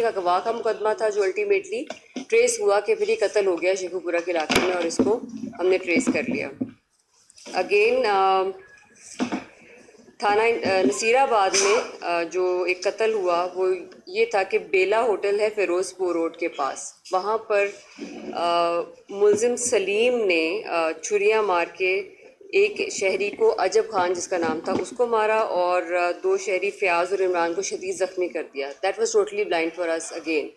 کا اغوا کا مقدمہ تھا جو الٹیمیٹلی ٹریس ہوا کہ پھر یہ قتل ہو گیا شیخو پورہ کے علاقے میں، اور اس کو ہم نے ٹریس کر لیا. اگین تھانہ نصیر آباد میں جو ایک قتل ہوا وہ یہ تھا کہ بیلا ہوٹل ہے فیروز پور روڈ کے پاس، وہاں پر ملزم سلیم نے چھریاں مار کے ایک شہری کو، عجب خان جس کا نام تھا، اس کو مارا، اور دو شہری فیاض اور عمران کو شدید زخمی کر دیا. That was totally blind for us again.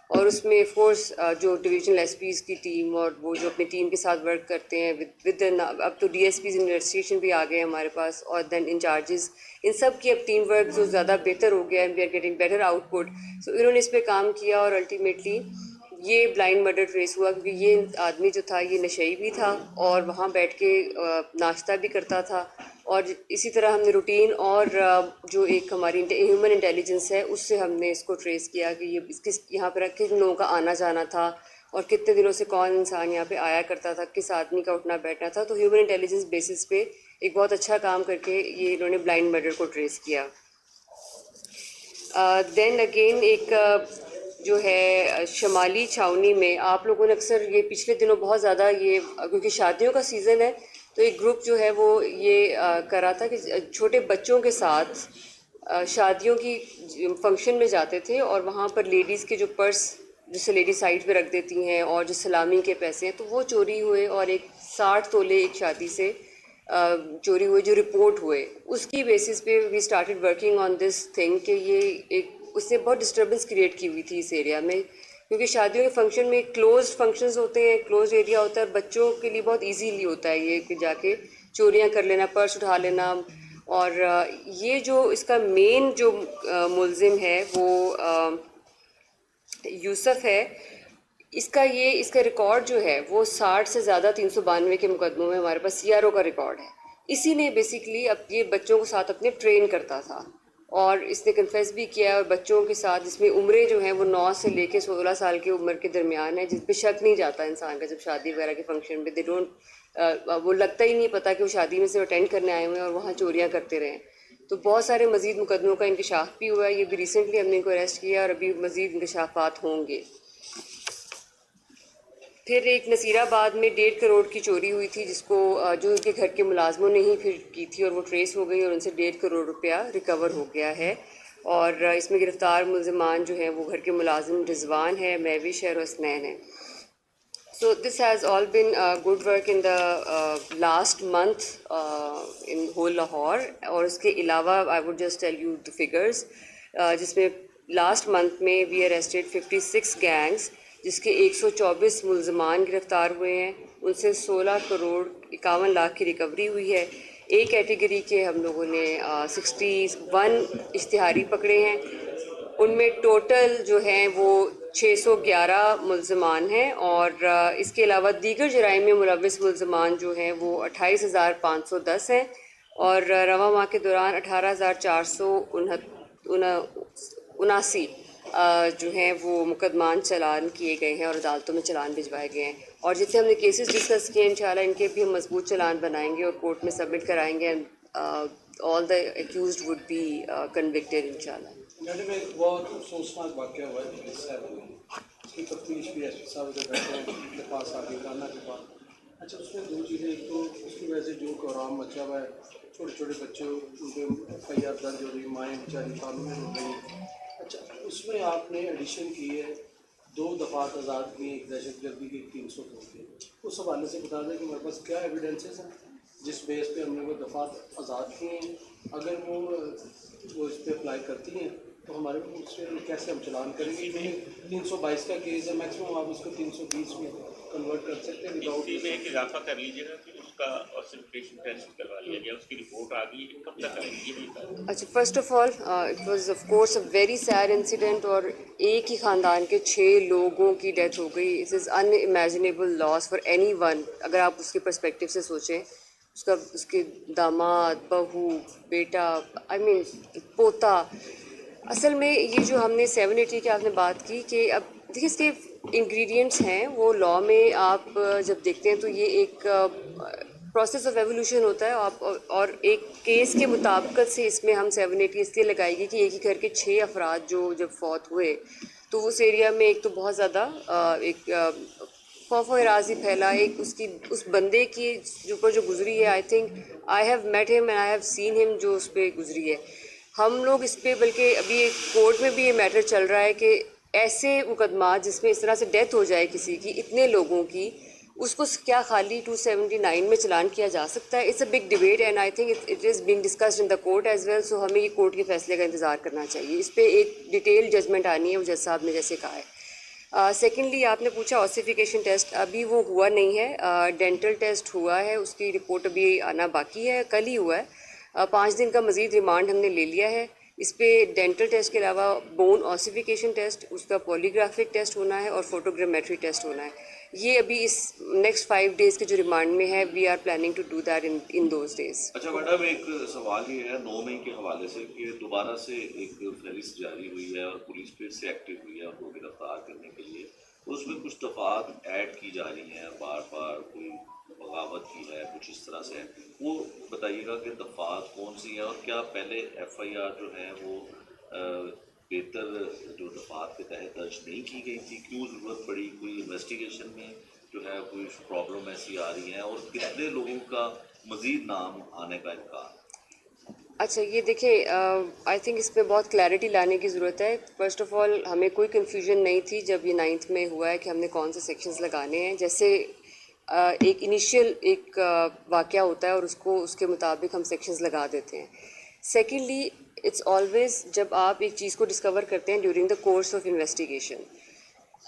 اور اس میں آف کورس جو ڈویژنل ایس پیز کی ٹیم اور وہ جو اپنی ٹیم کے ساتھ ورک کرتے ہیں ود اب تو ڈی ایس پیز انویسٹیگیشن بھی آ گئے ہیں ہمارے پاس، اور دین انچارجز، ان سب کی اب ٹیم ورک جو زیادہ بہتر ہو گیا ہے، we are getting better output. So انہوں نے اس پہ کام کیا اور الٹیمیٹلی یہ بلائنڈ مرڈر ٹریس ہوا، کیونکہ یہ آدمی جو تھا یہ نشئی بھی تھا اور وہاں بیٹھ کے ناشتہ بھی کرتا تھا. اور اسی طرح ہم نے روٹین اور جو ایک ہماری ہیومن انٹیلیجنس ہے اس سے ہم نے اس کو ٹریس کیا کہ یہ کس یہاں پہ کن لوگوں کا آنا جانا تھا اور کتنے دنوں سے کون انسان یہاں پہ آیا کرتا تھا، کس آدمی کا اٹھنا بیٹھنا تھا. تو ہیومن انٹیلیجنس بیسس پہ ایک بہت اچھا کام کر کے یہ انہوں نے بلائنڈ مرڈر کو ٹریس کیا. دین اگین ایک جو ہے شمالی چھاؤنی میں، آپ لوگوں نے اکثر یہ پچھلے دنوں بہت زیادہ یہ کیونکہ شادیوں کا سیزن ہے تو ایک گروپ جو ہے وہ یہ کر رہا تھا کہ چھوٹے بچوں کے ساتھ شادیوں کی فنکشن میں جاتے تھے اور وہاں پر لیڈیز کے جو پرس جسے لیڈیز سائڈ پہ رکھ دیتی ہیں اور جو سلامی کے پیسے ہیں تو وہ چوری ہوئے، اور ایک 60 تولے ایک شادی سے چوری ہوئے جو رپورٹ ہوئے. اس کی بیسس پہ we started working on this thing کہ یہ ایک اس نے بہت ڈسٹربنس کریٹ کی ہوئی تھی اس ایریا میں، کیونکہ شادیوں کے فنکشن میں کلوزڈ فنکشنز ہوتے ہیں، کلوزڈ ایریا ہوتا ہے، اور بچوں کے لیے بہت ایزیلی ہوتا ہے یہ کہ جا کے چوریاں کر لینا، پرس اٹھا لینا. اور یہ جو اس کا مین جو ملزم ہے وہ یوسف ہے، اس کا ریکارڈ جو ہے وہ 60 سے زیادہ 392 کے مقدموں میں ہمارے پاس سی آر او کا ریکارڈ ہے. اسی نے بیسیکلی اب یہ بچوں کو ساتھ اپنے ٹرین کرتا تھا، اور اس نے کنفیس بھی کیا، اور بچوں کے ساتھ جس میں عمریں جو ہیں وہ 9 سے لے کے 16 سال کی عمر کے درمیان ہے، جس پہ شک نہیں جاتا انسان کا جب شادی وغیرہ کے فنکشن پہ وہ لگتا ہی نہیں پتا کہ وہ شادی میں سے اٹینڈ کرنے آئے ہوئے ہیں اور وہاں چوریاں کرتے رہیں. تو بہت سارے مزید مقدموں کا انکشاف بھی ہوا ہے، یہ بھی ریسنٹلی ہم نے ان کو اریسٹ کیا اور ابھی مزید انکشافات ہوں گے. پھر ایک نصیر آباد میں 1.5 کروڑ کی چوری ہوئی تھی جس کو جو ان کے گھر کے ملازموں نے ہی پھر کی تھی، اور وہ ٹریس ہو گئی اور ان سے 1.5 کروڑ روپیہ ریکور ہو گیا ہے. اور اس میں گرفتار ملزمان جو ہیں وہ گھر کے ملازم رضوان ہے، مہوش ہے اور حسنین ہے. So this has all been good work in the last month in whole Lahore. اور اس کے علاوہ I would just tell you the figures جس میں لاسٹ منتھ میں we arrested 56 gangs جس کے 124 ملزمان گرفتار ہوئے ہیں، ان سے 16 کروڑ 51 لاکھ کی ریکوری ہوئی ہے. ایک کیٹیگری کے ہم لوگوں نے 61 اشتہاری پکڑے ہیں، ان میں ٹوٹل جو ہیں وہ 611 ملزمان ہیں، اور اس کے علاوہ دیگر جرائم میں ملوث ملزمان جو ہیں وہ 28,510 ہیں، اور رواں ماہ کے دوران 18,479 جو ہیں وہ مقدمان چلان کیے گئے ہیں اور عدالتوں میں چلان بھجوائے گئے ہیں. اور جتنے ہم نے کیسز ڈسکس کیے انشاءاللہ ان کے بھی ہم مضبوط چلان بنائیں گے اور کورٹ میں سبمٹ کرائیں گے، and all the accused would be convicted انشاءاللہ. میڈم ایک بہت افسوسناک واقعہ ہوا ہے اس کی تفتیش بھی ایس پی صاحب ادھر بیٹھے ہیں کے پاس آگے لانا کے بعد. اچھا اس میں 2 چیزیں، ایک تو اس کی وجہ سے جو کورام مچا ہوا ہے، چھوٹے چھوٹے بچے ان پہ ایف آئی آر درج ہو رہی، مائیں بیچاری تعلق ہو رہی. اچھا اس میں آپ نے ایڈیشن کی ہے 2 دفعات آزاد کی، ایک دہشت گردی کی، ایک 300 کی. اس حوالے سے بتا دیں کہ ہمارے پاس کیا ایویڈنسز ہیں جس بیس پہ ہم نے وہ دفعات آزاد کی ہیں. اگر وہ اس پہ اپلائی کرتی ہیں تو ہمارے اس سے کیسے ہم چلان کریں گے؟ 322 کا کیس ہے، میکسیمم آپ اس کو 320 میں کنورٹ کر سکتے ہیں. وداؤٹ میں ایک اضافہ کر لیجیے گا کہ اس کا آسنٹیشن ٹیسٹ کروا لیا گیا، اس کی رپورٹ آ گئی ہے، کب تک کریں گے یہ؟ اچھا، first of all it was of course a very sad incident, اور ایک ہی خاندان کے 6 لوگوں کی ڈیتھ ہو گئی. It is an unimaginable loss for anyone. اگر آپ اس کے پرسپیکٹیو سے سوچیں، اس کے داماد، بہو، بیٹا، آئی مین پوتا. اصل میں یہ جو ہم نے 780 کی آپ نے بات کی کہ اب دیکھیے اس کے انگریڈینٹس ہیں وہ لاء میں آپ جب دیکھتے ہیں تو یہ ایک پروسیس آف ایولیوشن ہوتا ہے. آپ اور ایک کیس کے مطابقت سے اس میں ہم 780 اس لیے لگائے گی کہ ایک ہی گھر کے 6 افراد جو جب فوت ہوئے تو اس ایریا میں ایک تو بہت زیادہ ایک خوف و اراضی پھیلا. ایک اس بندے کی جو گزری ہے, I think I have met ہم اینڈ آئی ہیو سین ہم, جو اس پہ گزری ہے. ہم لوگ اس پہ بلکہ ابھی کورٹ میں بھی یہ میٹر چل رہا ہے کہ ایسے مقدمات جس میں اس طرح سے ڈیتھ ہو جائے کسی کی, اتنے لوگوں کی, اس کو کیا خالی 279 میں چلان کیا جا سکتا ہے؟ It's a big debate and I think it is being discussed in the court as well. So ہمیں یہ کورٹ کے فیصلے کا انتظار کرنا چاہیے. اس پہ ایک ڈیٹیل ججمنٹ آنی ہے, وہ جج صاحب نے جیسے کہا ہے. سیکنڈلی آپ نے پوچھا اوسیفیکیشن ٹیسٹ, ابھی وہ ہوا نہیں ہے. ڈینٹل ٹیسٹ ہوا ہے, اس کی رپورٹ ابھی آنا باقی ہے, کل ہی ہوا ہے. 5 دن کا مزید ریمانڈ ہم نے لے لیا ہے. اس پہ ڈینٹل ٹیسٹ کے علاوہ بون اوسیفیکیشن ٹیسٹ, اس کا پولیگرافک ٹیسٹ ہونا ہے اور فوٹوگرامیٹری ٹیسٹ ہونا ہے. یہ ابھی اس نیکسٹ 5 days کے جو ریمانڈ میں ہے, we are planning to do that in those days. اچھا میڈم, ایک سوال یہ ہے 9 مئی کے حوالے سے کہ دوبارہ سے ایک فہرست جاری ہوئی ہے اور پولیس پھر سے ایکٹیو ہوئی ہے ان کو گرفتار کرنے کے لیے. اس میں کچھ دفعات ایڈ کی جا رہی ہیں, بار بار کوئی بغاوت کی ہے, کچھ اس طرح سے. وہ بتائیے گا کہ دفعات کون سی ہیں, اور کیا پہلے FIR جو ہے وہ بہتر جو دفعات کے تحت درج نہیں کی گئی تھی, کیوں ضرورت پڑی؟ کوئی انویسٹیگیشن میں جو ہے کوئی پرابلم ایسی آ رہی ہیں, اور کتنے لوگوں کا مزید نام آنے کا امکان؟ اچھا یہ دیکھیں, آئی تھنک اس پہ بہت کلیئرٹی لانے کی ضرورت ہے. فرسٹ آف آل ہمیں کوئی کنفیوژن نہیں تھی جب یہ 9th میں ہوا ہے کہ ہم نے کون سے سیکشنز لگانے ہیں. جیسے ایک انیشیل ایک واقعہ ہوتا ہے اور اس کے مطابق ہم سیکشنز لگا دیتے ہیں. سیکنڈلی اٹس آلویز جب آپ ایک چیز کو ڈسکور کرتے ہیں during the course of investigation.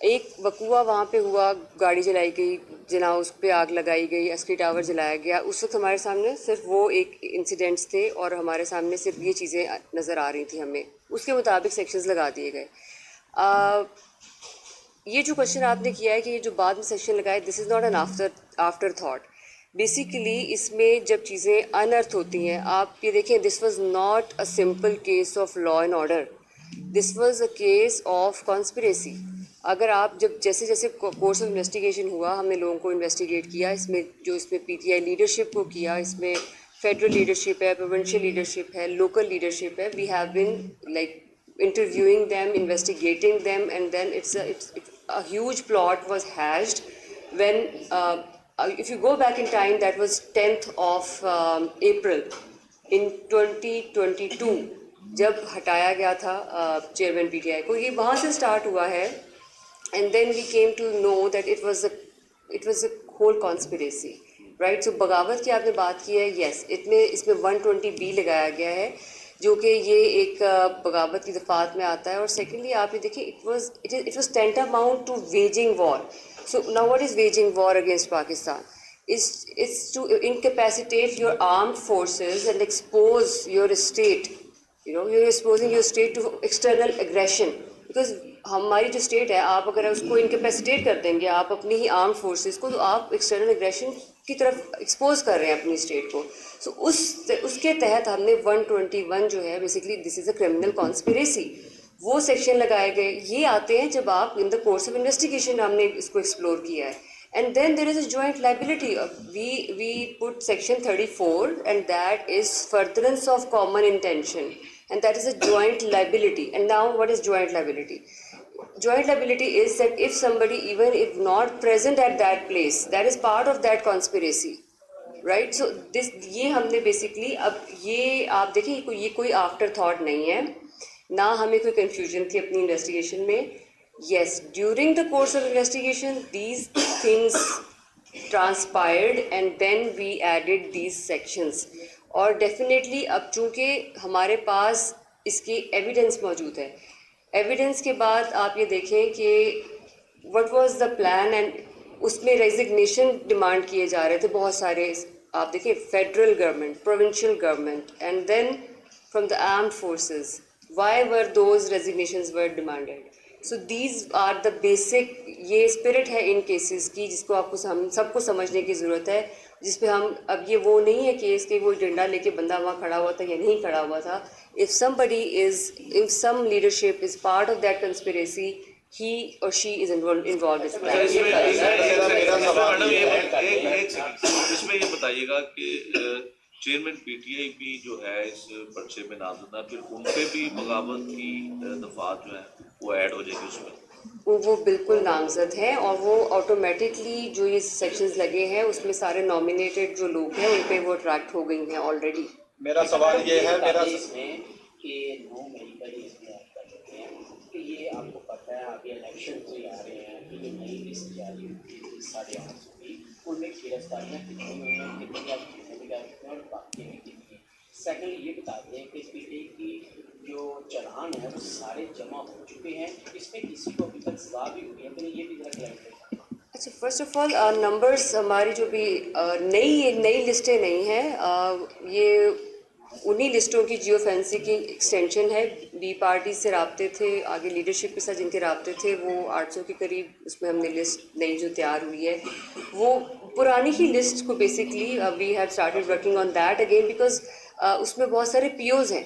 ایک وقوعہ وہاں پہ ہوا, گاڑی جلائی گئی, اس پہ آگ لگائی گئی, عسکری ٹاور جلایا گیا. اس وقت ہمارے سامنے صرف وہ ایک انسیڈنٹس تھے اور ہمارے سامنے صرف یہ چیزیں نظر آ رہی تھیں ہمیں, اس کے مطابق سیکشنز لگا دیے گئے. یہ جو کوشچن آپ نے کیا ہے کہ یہ جو بعد میں سیکشن لگائے, this is not an afterthought. Basically اس میں جب چیزیں انرتھ ہوتی ہیں, آپ یہ دیکھیں, this was not a simple case of law and order, this was a case of conspiracy. اگر آپ جیسے کورس آف انویسٹیگیشن ہوا, ہم نے لوگوں کو انویسٹیگیٹ کیا, اس میں PTI لیڈرشپ کو کیا, اس میں فیڈرل لیڈرشپ ہے, پروونشل لیڈرشپ ہے, لوکل لیڈرشپ ہے. We have been like interviewing them, investigating them, and then it's a huge plot was hatched when if you go back in time, that was 10th of April in 2022 جب ہٹایا گیا تھا chairman PTI کو. یہ وہاں سے start ہوا ہے, and then we came to know that it was a whole conspiracy, right? So بغاوت کی آپ نے بات کی ہے, yes, اس میں 120B لگایا گیا ہے جو کہ یہ ایک بغاوت کی دفعات میں آتا ہے. اور سیکنڈلی آپ یہ دیکھیں, it was tantamount to waging war. So now what is waging war against Pakistan? It's to incapacitate your armed forces and expose your state. You're exposing your state to external aggression. Because ہماری جو state ہے, آپ اگر اس کو انکیپیسیٹیٹ کر دیں گے, آپ اپنی ہی آرم فورسز کو, تو آپ ایکسٹرنل اگریشن کی طرف ایکسپوز کر رہے ہیں اپنی اسٹیٹ کو. سو اس کے تحت ہم نے 121 جو ہے, basically this is a criminal conspiracy, وہ سیکشن لگائے گئے. یہ آتے ہیں جب آپ in the course of investigation ہم نے اس کو ایکسپلور کیا ہے. And then there is a joint liability. We put section 34 and that is furtherance of common intention, and that is a joint liability. And now what is joint liability? Joint liability is that if somebody, even if not present at that place, that is part of that conspiracy, right? So یہ ہم نے basically, اب یہ آپ دیکھیں, یہ کوئی after thought نہیں ہے, نہ ہمیں کوئی کنفیوژن تھی اپنی انویسٹیگیشن میں. Yes, during the course of investigation these things transpired and then we added these sections. اور ڈیفینیٹلی اب چونکہ ہمارے پاس اس کی ایویڈنس موجود ہے, ایویڈنس کے بعد آپ یہ دیکھیں کہ what was the plan, and اس میں ریزگنیشن ڈیمانڈ کیے جا رہے تھے بہت سارے. آپ دیکھیں, federal government, provincial government, and then from the armed forces. Why were those resignations were demanded? So these are the basic, یہ اسپرٹ ہے ان کیسز کی, جس کو آپ کو ہم سب کو سمجھنے کی ضرورت ہے, جس پہ ہم اب یہ وہ نہیں ہے کیس کہ وہ ڈنڈا لے کے بندہ وہاں کھڑا ہوا تھا یا نہیں کھڑا ہوا تھا. if some leadership is part of that conspiracy, he or she is involved with that. اس میں یہ بتائیے گا کہ چیئرمین PTI بھی جو ہے اس پرچے میں نامزد ہے, پھر ان پہ بھی بغاوت کی دفعات جو ہیں وہ ایڈ ہو جائے گی اس میں؟ وہ بالکل نامزد ہیں اور وہ آٹومیٹکلی جو یہ سیکشنز لگے ہیں اس میں سارے نامینیٹڈ جو لوگ ہیں ان پہ وہ اٹریکٹ ہو گئی ہیں آلریڈی. میرا سوال یہ ہے اس میں کہ 9 مئی کا یہ اس میں آپ کر دیتے ہیں کہ یہ آپ کو پتہ ہے ابھی الیکشن کوئی آ رہے ہیں کہ یہ نئی لسٹ جاری ہوئی 850 کی ان میں گرفتاریاں کتنی ہوئی ہیں کتنی آپ کتنے بھی کتنے اور باقی میں کتنی ہیں. سیکنڈ یہ بتا دیں کہ پی ٹی کی جو چلان ہے وہ سارے جمع ہو چکے ہیں, اس میں کسی کو ابھی تک سزا بھی ہوئی ہے تو یہ بھی ذرا کلیئر کریں. اچھا, فرسٹ آف آل نمبرز ہماری جو بھی نئی لسٹیں نہیں ہیں, یہ انہی لسٹوں کی جیو فینسی کی ایکسٹینشن ہے. بی پارٹی سے رابطے تھے, آگے لیڈرشپ کے ساتھ جن کے رابطے تھے وہ 800 کے قریب اس میں ہم نے لسٹ نئی جو تیار ہوئی ہے وہ پرانی ہی لسٹ کو basically we have started working on that again because اس میں بہت سارے پی اوز ہیں.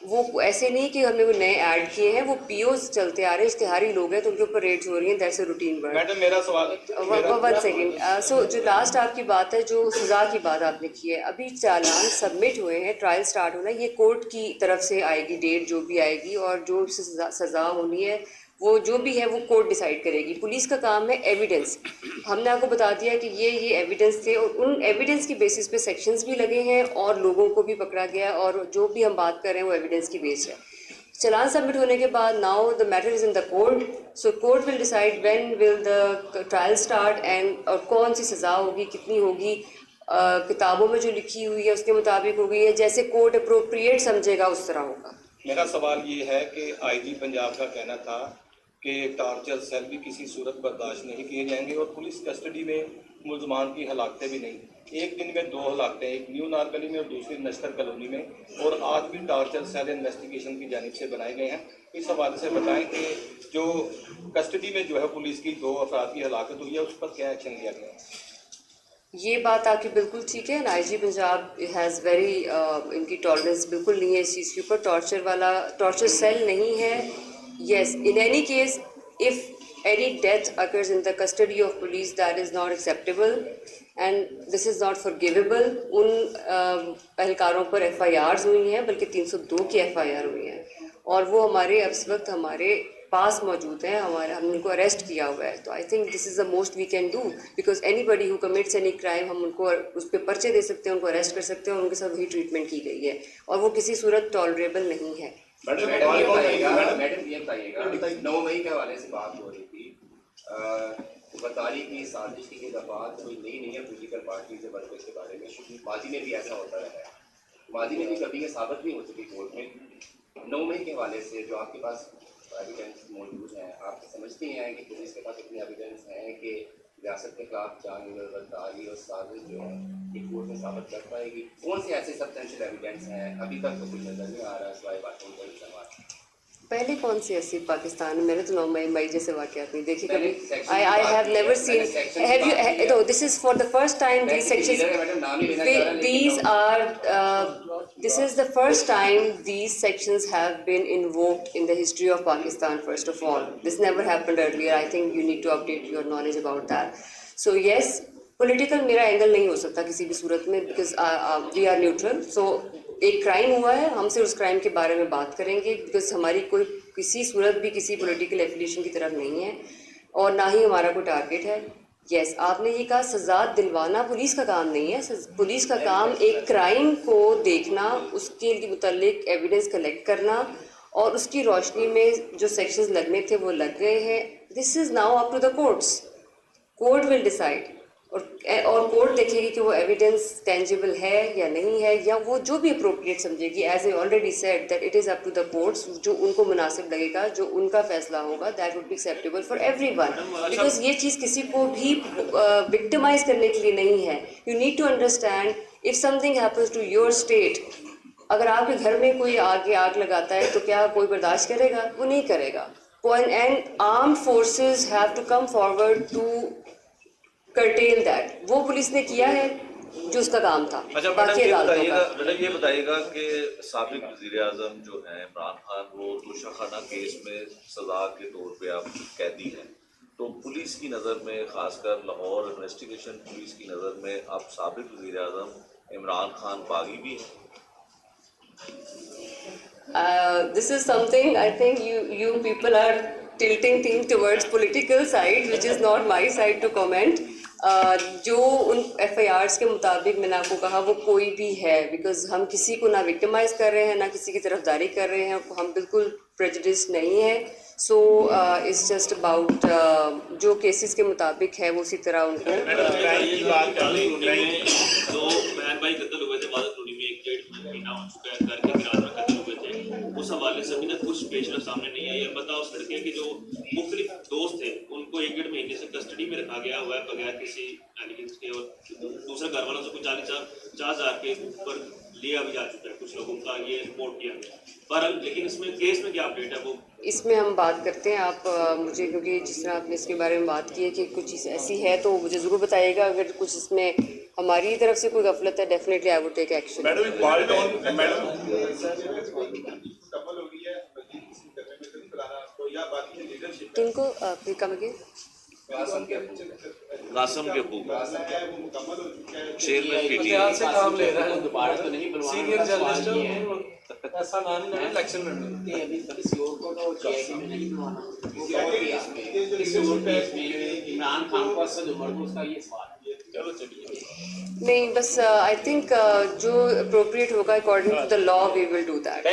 وہ ایسے نہیں کہ ہم نے وہ نئے ایڈ کیے ہیں, وہ پی اوز چلتے آ رہے ہیں, اشتہاری لوگ ہیں تو ان کے اوپر ریٹس ہو رہی ہیں. That's a routine work. Madam میرا سوال ون سیکنڈ. سو جو لاسٹ آپ کی بات ہے, جو سزا کی بات آپ نے کی ہے, ابھی چالان سبمٹ ہوئے ہیں, ٹرائل سٹارٹ ہونا ہے, یہ کورٹ کی طرف سے آئے گی ڈیٹ جو بھی آئے گی, اور جو سزا ہونی ہے وہ جو بھی ہے وہ کورٹ ڈیسائیڈ کرے گی. پولیس کا کام ہے ایویڈنس. ہم نے آپ کو بتا دیا کہ یہ ایویڈنس تھے اور ان ایویڈنس کی بیسس پہ سیکشنز بھی لگے ہیں اور لوگوں کو بھی پکڑا گیا, اور جو بھی ہم بات کر رہے ہیں وہ ایویڈنس کی بیس ہے. چلان سبمٹ ہونے کے بعد now the matter is in the court, so court will decide when will the trial start and اور کون سی سزا ہوگی, کتنی ہوگی. کتابوں میں جو لکھی ہوئی ہے اس کے مطابق ہوگی, ہے جیسے کورٹ اپروپریٹ سمجھے گا اس طرح ہوگا. میرا سوال یہ ہے کہ آئی جی پنجاب کا کہنا تھا کہ ٹارچر سیل بھی کسی صورت برداشت نہیں کیے جائیں گے اور پولیس کسٹڈی میں ملزمان کی ہلاکتیں بھی نہیں. ایک دن میں 2 ہلاکتیں, ایک نیو نارکلی میں اور دوسری نشتر کالونی میں, اور آج بھی ٹارچر سیل انویسٹیگیشن کی جانب سے بنائے گئے ہیں. اس حوالے سے بتائیں کہ جو کسٹڈی میں جو ہے پولیس کی 2 افراد کی ہلاکت ہوئی ہے اس پر کیا ایکشن لیا گیا ہے؟ یہ بات آپ کی بالکل ٹھیک ہے. آئی جی پنجاب ہیز ویری ان کی ٹالرنس بالکل نہیں ہے اس چیز کے اوپر. ٹارچر سیل نہیں ہے. Yes, in any case of any death occurs in the custody of police, that is not acceptable and this is not forgivable. ان اہلکاروں پر ایف آئی آرز ہوئی ہیں, بلکہ 302 کی ایف آئی آر ہوئی ہیں, اور وہ ہمارے اس وقت ہمارے پاس موجود ہیں, ہم نے ان کو اریسٹ کیا ہوا ہے. تو I think this is the most we can do, because anybody who commits any crime, ہم ان کو اس پہ پرچے دے سکتے ہیں, ان کو اریسٹ کر سکتے ہیں, اور ان کے ساتھ وہی ٹریٹمنٹ کی گئی ہے, اور وہ کسی صورت ٹالریبل نہیں ہے. میڈم یہ بتائیے گا 9 مئی کے حوالے سے بات ہو رہی تھی, غداری کی سازش کی دفعات کوئی نئی نہیں ہے پولیٹیکل پارٹی سے بلکہ اس کے بارے میں ماضی میں بھی ایسا ہوتا رہا ہے, ماضی میں بھی کبھی یہ ثابت نہیں ہو سکی کورٹ میں. 9 مئی کے حوالے سے جو آپ کے پاس ایویڈنس موجود ہیں, آپ سمجھتے ہیں کہ پولیس کے پاس اتنے ایویڈنس ہیں کہ ریاست کے خلاف جنگ, غداری اور سازش جو ہے یہ کورٹ میں ثابت کر پائے گی؟ کون سے ایسے سبسٹینشیل ایویڈنس ہیں؟ ابھی تک تو کچھ نظر نہیں آ رہا ہے سوائے باتوں کا استعمال. پہلے کون سی ایسی پاکستان میں نے تو 9 مئی جیسے واقعات نہیں دیکھی کبھی. I have never seen. Have you? No, this is for the first time. These sections. This is the first time these sections have been invoked in the history of Pakistan. First of all, this never happened earlier. I think you need to update your knowledge about that. So yes, political میرا angle نہیں ہو سکتا کسی بھی صورت میں, because we are neutral. So ایک crime ہوا ہے, ہم سے اس کرائم کے بارے میں بات کریں گے, بیکاز ہماری کوئی کسی صورت بھی کسی پولیٹیکل ایفیلیشن کی طرف نہیں ہے, اور نہ ہی ہمارا کوئی ٹارگیٹ ہے. یس, آپ نے یہ کہا سزا دلوانا پولیس کا کام نہیں ہے. پولیس کا کام ایک کرائم کو دیکھنا, اس کے متعلق ایویڈنس کلیکٹ کرنا, اور اس کی روشنی میں جو سیکشنز لگنے تھے وہ لگ گئے ہیں. This is now up to the courts. Court will decide, اور کورٹ دیکھے گی کہ وہ ایویڈنس ٹینجیبل ہے یا نہیں ہے, یا وہ جو بھی اپروپریٹ سمجھے گی. As I already said that it is up to the courts, جو ان کو مناسب لگے گا, جو ان کا فیصلہ ہوگا, that would be acceptable for everyone. Because یہ چیز کسی کو بھی وکٹمائز کرنے کے لیے نہیں ہے. You need to understand if something happens to your state, اگر آپ کے گھر میں کوئی آگ لگاتا ہے تو کیا کوئی برداشت کرے گا؟ وہ نہیں کرے گا. And armed forces have to come forward to curtail that. وہ پولیس نے کیا ہے جو اس کا کام تھا. اچھا باقی میڈم یہ بتائیے گا کہ سابق وزیر اعظم جو ہیں عمران خان, وہ توشہ خانہ کیس میں سزا کے طور پہ آپ قیدی ہیں, تو پولیس کی نظر میں, خاص کر لاہور انویسٹیگیشن پولیس کی نظر میں, اب سابق وزیر اعظم عمران خان باغی بھی ہیں؟ This is something I think you people are tilting thing towards political side, which is not my side to comment. جو ان ایف آئی آرس کے مطابق میں نے آپ کو کہا وہ کوئی بھی ہے, بیکاز ہم کسی کو نہ وکٹمائز کر رہے ہیں نہ کسی کی طرفداری کر رہے ہیں, ہم بالکل پریجڈس نہیں ہیں. سو اٹس جسٹ اباؤٹ جو کیسز کے مطابق ہے وہ اسی طرح ان کو. جو بہن بھائی قتل ہوئے تھے وادت روڈی میں 1.5 مہینہ ہو چکا ہے, گھر کے گراج میں قتل ہوئے تھے, اس حوالے سے ابھی تک کچھ پیش رفت سامنے نہیں آئی. البتہ اس لڑکے کے جو مختلف دوست تھے ان کو 1.5 مہینے سے کسٹڈی میں رکھا گیا ہوا ہے بغیر کسی ایلیگنس کے, اور دوسرے گھر والوں سے کچھ 40,000 کے اوپر لیا بھی جا چکا ہے کچھ لوگوں کا, یہ رپورٹ کیا گیا. بہرحال لیکن اس میں کیس میں کیا اپڈیٹ ہے وہ اس میں ہم بات کرتے ہیں. آپ مجھے کیونکہ جس طرح آپ نے اس کے بارے میں بات کی ہے کہ کچھ چیز ایسی ہے تو مجھے ضرور بتائیے گا. اگر کچھ اس میں ہماری طرف سے کوئی غفلت ہے definitely I would take action. کن کو کم اگین قاسم کے ابو چیئرمین پی ٹی احتیاط سے کام لے رہا ہے, دوبارہ تو نہیں بنوانا, سینئر جرنلسٹ ہے, ایسا نہ نہیں الیکشن میں ابھی کسی اور کو تو CID میں نہیں بنوانا. وہ اور کیس میں کسی اور کیس میں عمران خان کو اسد عمر کو اس کا یہ سوال ہے. چلو چلیے نہیں, بس آئی تھنک جو اپروپریٹ ہوگا according to the law we will do that.